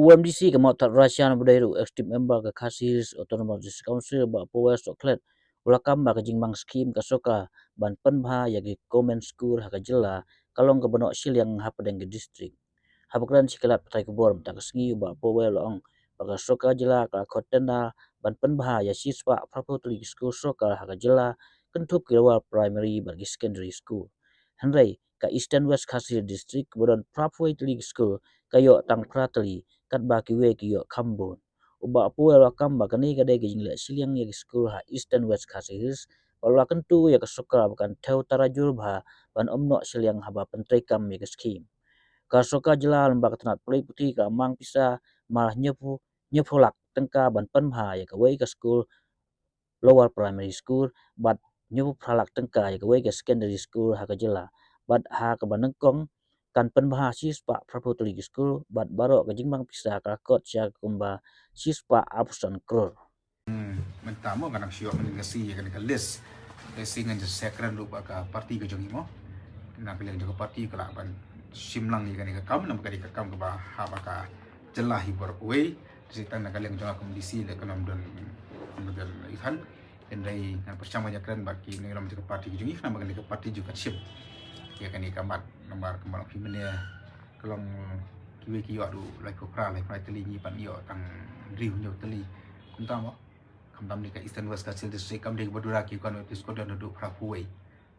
UMDC ke motor Russian budaya active member ke Khasis Autonomous Council ba Power Soklet ulakam ba ke jingbang skim ke soka ban penbha yagi comment school ha ke jela kalong ke benok sil yang hapadeng ke distrik habakran sikelat patai ke bor tak sengi ba Power long ba ke soka jela ka khotenda ban penbha ya siswa properly school soka ha ke jela kentup ke awal primary bagi secondary school Henry ka Eastern West Khasis district kemudian Properly School kayo tang prateli kat ba ki we ki yo kambon uba pu ela kamba kani ka de ki jingle siliang ye school ha Eastern West Khasis wala kan tu ya kesuka bukan teu tarajur ba ban omno siliang haba pentrai kam ye skim ka soka jela lembak tenat play putih ka mang pisa malah nyepulak tengka ban penha ya ka we ka school lower primary school but nyu phalak tengka ya ka we ka secondary school ha ka jela but ha ka banengkong kan penbah sispa preparatory school bat baro ka jingbang pisa ka kot sia kumba sispa absen kror Mentamo kan ang siyo meningasi kan ka list singan je sekran lupa ka parti ka jongi mo na bilang juga parti ka laban simlang ni kan ka kam nam ka kam ka ba ha ba ka jelah hibur we sitan na kaleng jonga kondisi le kanam don amdal ihan endai kan percama jakran baki ni lam ka parti ka jongi nam ka parti juga sip ya kan ka mat nomor kemal pimene kalong kiwe ki yo du lai ko pra lai teli ni pan yo tang riu nyo teli kuntamo kam ni ka Eastern West Khasis district kam de badura ki kan otis ko dan du prapuai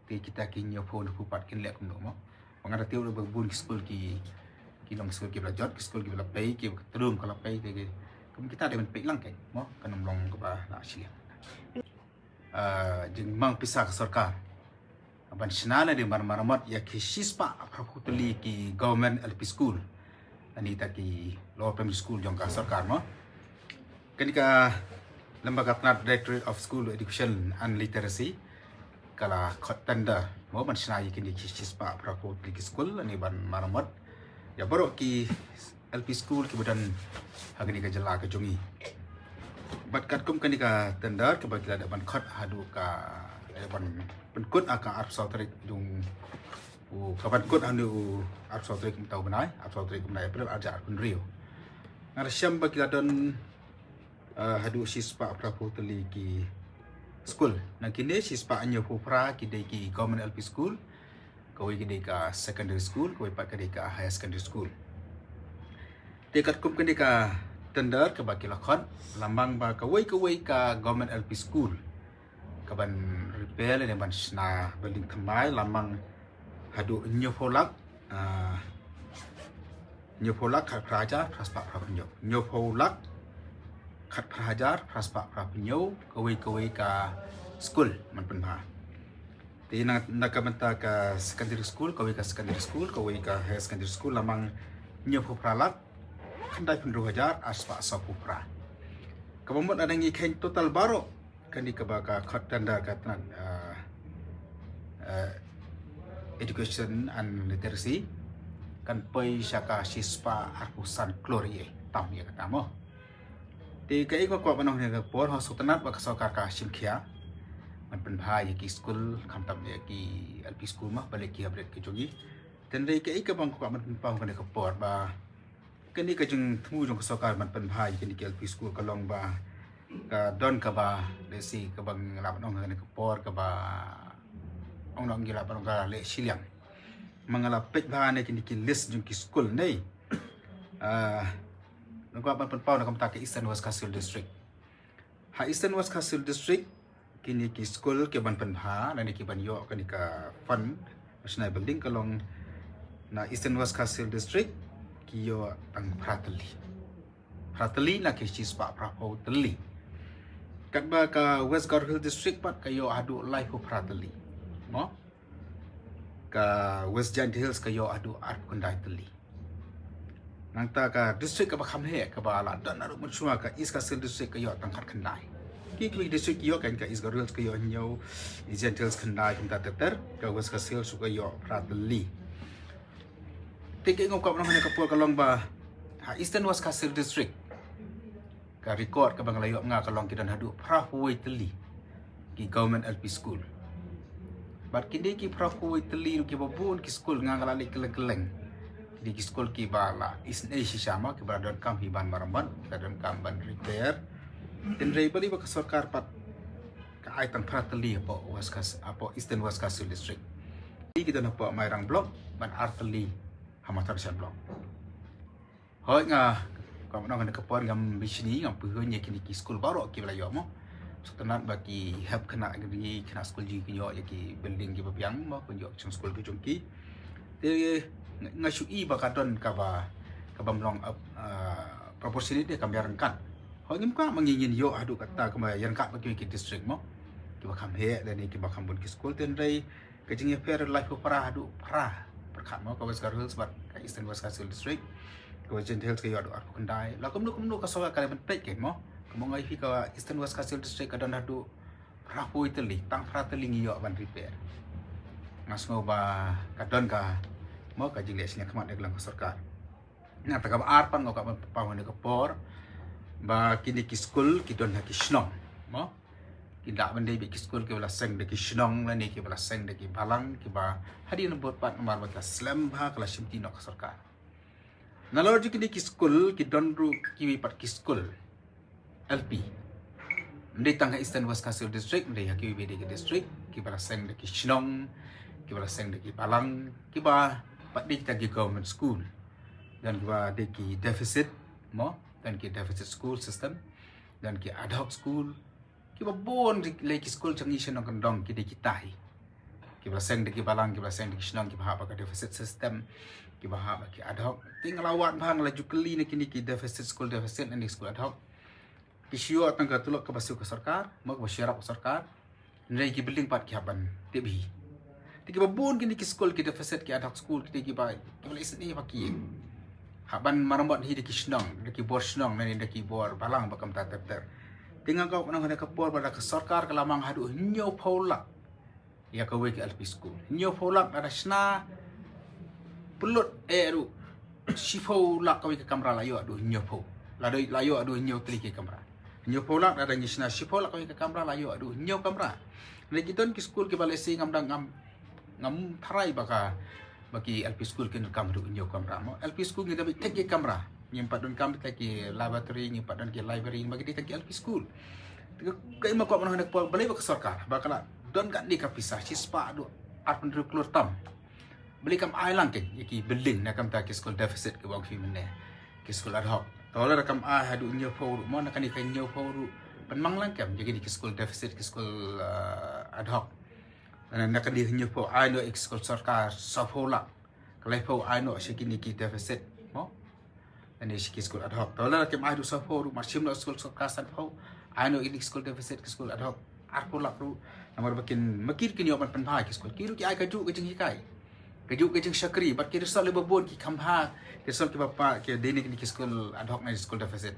ti kita ki nyo phone pupat kin le kum no mo mangara tiu be bun school ki long school ki blajot ki school ki bla pay ki trum kala pay te kum kita de men pe lang kai mo kanam long ka ba na silia jeng mang pisah ke sarkar aban sinana de mar-maramat ya ki sispa praputuli ki government LP school ani ta ki lower primary school jong ka sarkar mo kenika Lembaga Penat Directorate of School Education and Literacy kala khotanda mo ban sinai kini ki sispa prapo ki school ani ban maramat ya baru ki LP school ki badan hagni ka jela ka jongi bat kat kum kani ka tanda ke bagi ada ban khot hadu ka ban kut aka arp sautrik dung ka ban kut anu arp sautrik tau banai arp sautrik banai ber aja kun rio ngar syam bagi dan hadu sispa prapo teli ki school na kini sispa anyo pupra ki de ki government LP school kawai ki de ka secondary school kawai pat ki ka higher secondary school dekat kum ki ka tender ke baki lakon lambang ba kawai ka government LP school kaban repair le ban sna building kemai lambang hadu nyo polak praja praspa prapunyo nyo polak khat prahajar praspa prapinyo kawai ka school man penbah ti na kamenta ka secondary school kawai ka secondary school kawai ka higher secondary school lamang nyo pralak khandai pun 2000 aspa sapupra kamamot ada ngi khen total baro kani ka ba ka khat tanda ka tan education and literacy kan poi syaka sispa arpusan klorie tam ya kata mo ti kai ko banong ne por ho sutanat ba kasokar ka simkhia man penbha ya ki school khamtam ya ki LP school mah balik ki update ke jogi tendai kai ka bang ko man penpang ka ne ka por ba kani ka jung thu jung kasokar man penbha ya ki LP school ka long ba ka don ka ba desi ka bang la banong ka ne ka por ka ba ong nong gila banong ka le siliang mangala pek ba ne ki list jung ki school nei Nagwa ban penpau na kamta ke Eastern West Khasis District. Ha Eastern West Khasis District kini ki school ke ban penbha na ni ki ban yo kani ka fund national building kalong na Eastern West Khasis District ki yo ang Prateli na ki sispa prapo teli. Kat ba ka West Garhill District pat kayo adu life of Prateli. Mo? Ka West Giant Hills kayo adu art kundai teli. Nang ta ka district ka bakham he ka bala dan aru mutsua ka East Khasis district ka yo tangkat khandai ki district yo kan ka East Khasis ka yo nyo East Hills khandai kum ta ter ka West Khasis su ka yo Prateli tike ngom ka nang ka pol ka long ba ha Eastern West Khasis district ka record ka bang layo nga ka long kidan hadu Prahuai Teli ki government LP school bat kini ki Prahuai Teli ki babun ki school nga ngalalik keleng-keleng di school ki bala isne sisama ki baradon kam hiban maramat kadon kam ban repair den rei bali ba sarkar pat ka ai tang pratali apo waskas apo Eastern Waskasul district di kita napa mairang blok ban arteli hamatar shan blok hoi nga kam nang ka pon ngam bisni ngam pu nya kini ki school baro ki bala yo mo setenan bagi help kena gini kena school ji ki yo ki building ki bapiang mo kun yo chung school ki jongki te ngasui ba kadon ka ba mlong proportionate dia kami rangkat ho ngim ka mangingin yo adu kata ka ma yang ka bagi ki district mo ki ba kam he dan ki ba kam bun ki school ten dai ka jing fair life para adu para perkat mo ka was garul sebat ka Eastern Waskasul district ko jen health ka yo adu ar kendai la kum nu ka so ka le ben pek ke mo mo ngai fi ka Eastern Waskasul district ka dan adu rapo iteli tang prateli ngiyo ban repair ngas ngo ba kadon ka mo ka jing lesnya kemat de gelang sarkar na ta ka ar pan ngo ka pawan de por ba kini ki school ki don ha ki snong mo ki da ban de bi ki school ki wala seng de ki snong la ni ki wala seng de ki balang ki ba hadi no bot pat mar ba ka slam ba kala simti no ka sarkar na lor ji kini ki school ki don ru ki wi pat ki school LP Mendai tangga Eastern Waskasul district mendai ha ki wi de ki district ki wala seng de ki snong ki wala seng de ki balang ki ba pat di kita government school dan kita ada ki deficit mo dan ki deficit school system dan ki ad hoc school ki ba bon le ki school changi shen nong dong ki de kitai ki ba seng de ki balang ki ba seng de ki shnong ki ba ka deficit system ki ba ha ki ad hoc tinggal awat bang laju keli ni kini ki deficit school deficit and school ad hoc ki shio atang ka tulok ka basu ka sarkar mo ka syarap ka sarkar nai ki building pat ki haban tebi Tiki babun kini ki school ki deficit ki ad hoc school ki ba isni paki haban marambot hi de ki snong de ki bor snong nani de ki bor balang bakam ta ter tinggal kau nang ka bor pada ka sarkar ka lamang hadu nyo paulak ya ka we ki LP school nyo paulak ada sna pulut eru sifau lak ka we ki kamera layo adu nyo pau layo adu nyo klik ki kamera nyo paulak ada nyisna sifau lak ka we ki kamera layo adu nyo kamera lagi ton ki school ki balesi ngam tarai bagi LP school kin kamera unyo kamera mo LP school ni dapat take kamera nyimpat don kam take laboratory nyimpat don ki library bagi dia take LP school kai ma ko mana nak balai ba sarkar bakala don kan di kapisah sispa adu arpun keluar tam beli kam ailang ke ki building nak kam ta ki school deficit ke bang fi mene ki school ad hoc tola rakam hadu unyo pau mo nak ni kan nyo pau penmang lang kam jadi ki school deficit ki school ad hoc nak di hanya po ai no ekskul sarkar safola kalai po ai no sikini ki deficit mo ani sikki school ad hoc tola kem ai do saforu marchim no school sarkar san po ai no ini school deficit ki school ad hoc arpola ru namar bakin makir kini opan penha ki school kiru ki ai kaju ke jing hikai kaju ke jing syakri bat ki resal le babon ki khamha ki resal ki bapa ki deni ki school ad hoc na school deficit